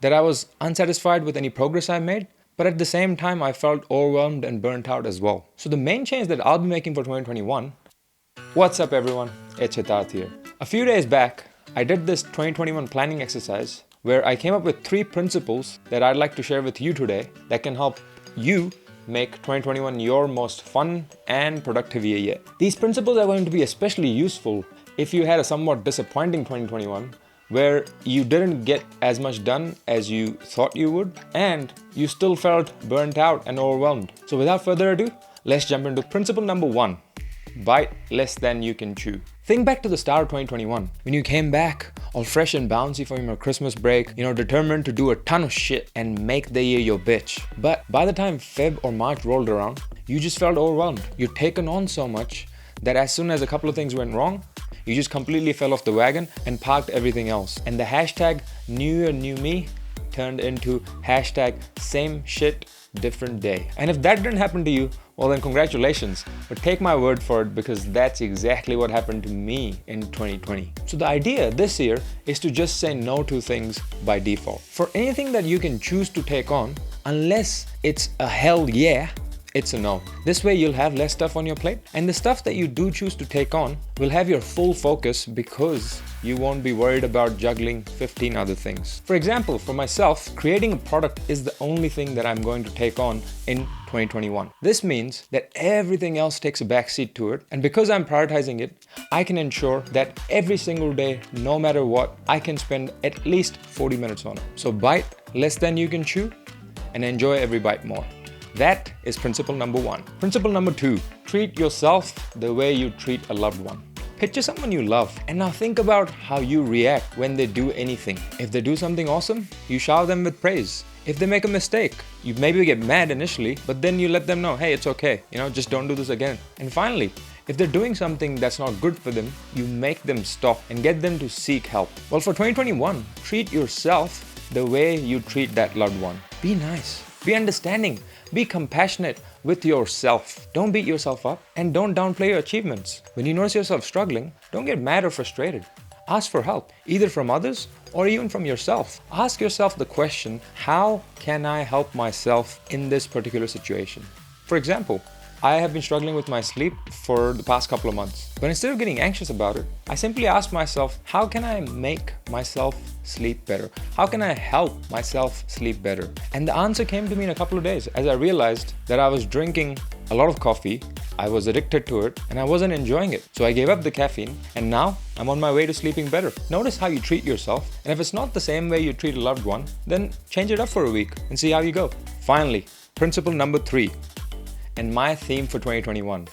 that I was unsatisfied with any progress I made, but at the same time, I felt overwhelmed and burnt out as well. So the main change that I'll be making for 2021. What's up everyone, it's Hitat here. A few days back, I did this 2021 planning exercise where I came up with 3 principles that I'd like to share with you today that can help you make 2021 your most fun and productive year yet. These principles are going to be especially useful if you had a somewhat disappointing 2021 where you didn't get as much done as you thought you would and you still felt burnt out and overwhelmed. So without further ado, let's jump into principle number 1. Bite less than you can chew. Think back to the start of 2021 when you came back all fresh and bouncy from your Christmas break, determined to do a ton of shit and make the year your bitch. But by the time Feb or March rolled around, you just felt overwhelmed. You'd taken on so much that as soon as a couple of things went wrong, you just completely fell off the wagon and parked everything else. And the hashtag New Year New Me turned into hashtag Same Shit Different Day. And if that didn't happen to you, well then congratulations, but take my word for it because that's exactly what happened to me in 2020. So the idea this year is to just say no to things by default. For anything that you can choose to take on, unless it's a hell yeah, it's a no. This way you'll have less stuff on your plate, and the stuff that you do choose to take on will have your full focus because you won't be worried about juggling 15 other things. For example, for myself, creating a product is the only thing that I'm going to take on in 2021. This means that everything else takes a backseat to it, and because I'm prioritizing it, I can ensure that every single day, no matter what, I can spend at least 40 minutes on it. So bite less than you can chew and enjoy every bite more. That is principle number 1. Principle number 2, treat yourself the way you treat a loved one. Picture someone you love and now think about how you react when they do anything. If they do something awesome, you shower them with praise. If they make a mistake, you maybe get mad initially, but then you let them know, hey, it's okay, just don't do this again. And finally, if they're doing something that's not good for them, you make them stop and get them to seek help. Well, for 2021, treat yourself the way you treat that loved one. Be nice, be understanding, be compassionate with yourself. Don't beat yourself up and don't downplay your achievements. When you notice yourself struggling, don't get mad or frustrated. Ask for help, either from others or even from yourself. Ask yourself the question, how can I help myself in this particular situation? For example, I have been struggling with my sleep for the past couple of months. But instead of getting anxious about it, I simply asked myself, how can I make myself sleep better? How can I help myself sleep better? And the answer came to me in a couple of days as I realized that I was drinking a lot of coffee, I was addicted to it, and I wasn't enjoying it. So I gave up the caffeine, and now I'm on my way to sleeping better. Notice how you treat yourself, and if it's not the same way you treat a loved one, then change it up for a week and see how you go. Finally, principle number 3. And my theme for 2021.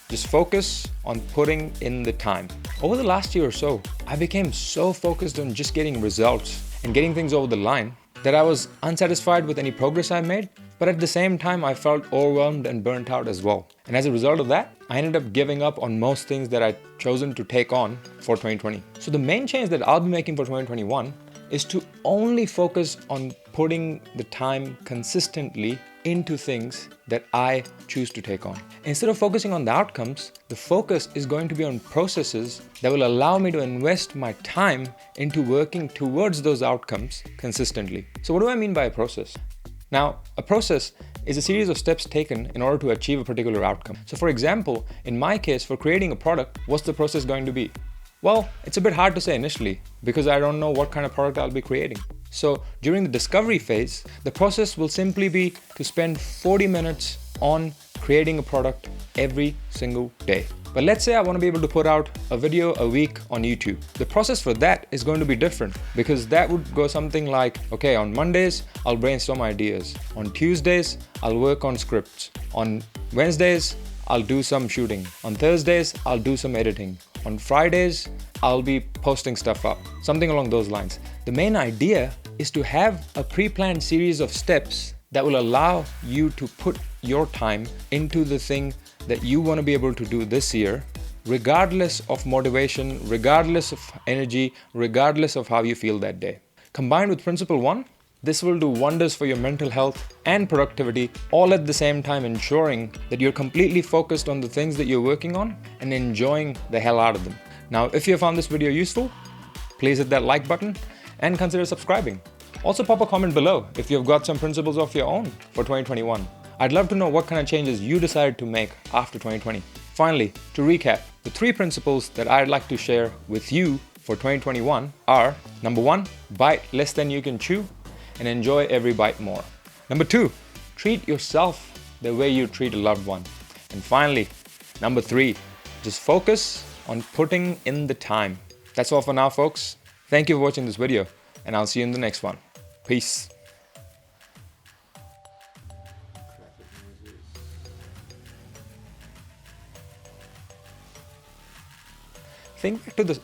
Just focus on putting in the time. Over the last year or so, I became so focused on just getting results and getting things over the line that I was unsatisfied with any progress I made, but at the same time, I felt overwhelmed and burnt out as well. And as a result of that, I ended up giving up on most things that I'd chosen to take on for 2020. So the main change that I'll be making for 2021 is to only focus on putting the time consistently into things that I choose to take on. Instead of focusing on the outcomes, the focus is going to be on processes that will allow me to invest my time into working towards those outcomes consistently. So what do I mean by a process? Now, a process is a series of steps taken in order to achieve a particular outcome. So for example, in my case, for creating a product, what's the process going to be? Well, it's a bit hard to say initially because I don't know what kind of product I'll be creating. So during the discovery phase, the process will simply be to spend 40 minutes on creating a product every single day. But let's say I want to be able to put out a video a week on YouTube. The process for that is going to be different because that would go something like, okay, on Mondays, I'll brainstorm ideas. On Tuesdays, I'll work on scripts. On Wednesdays, I'll do some shooting. On Thursdays, I'll do some editing. On Fridays, I'll be posting stuff up. Something along those lines. The main idea is to have a pre-planned series of steps that will allow you to put your time into the thing that you want to be able to do this year, regardless of motivation, regardless of energy, regardless of how you feel that day. Combined with principle 1, this will do wonders for your mental health and productivity, all at the same time ensuring that you're completely focused on the things that you're working on and enjoying the hell out of them. Now, if you found this video useful, please hit that like button and consider subscribing. Also, pop a comment below if you've got some principles of your own for 2021. I'd love to know what kind of changes you decided to make after 2020. Finally, to recap, the 3 principles that I'd like to share with you for 2021 are: number 1, bite less than you can chew and enjoy every bite more. Number 2, treat yourself the way you treat a loved one. And finally, number 3, just focus on putting in the time. That's all for now, folks. Thank you for watching this video, and I'll see you in the next one. Peace. Think back to the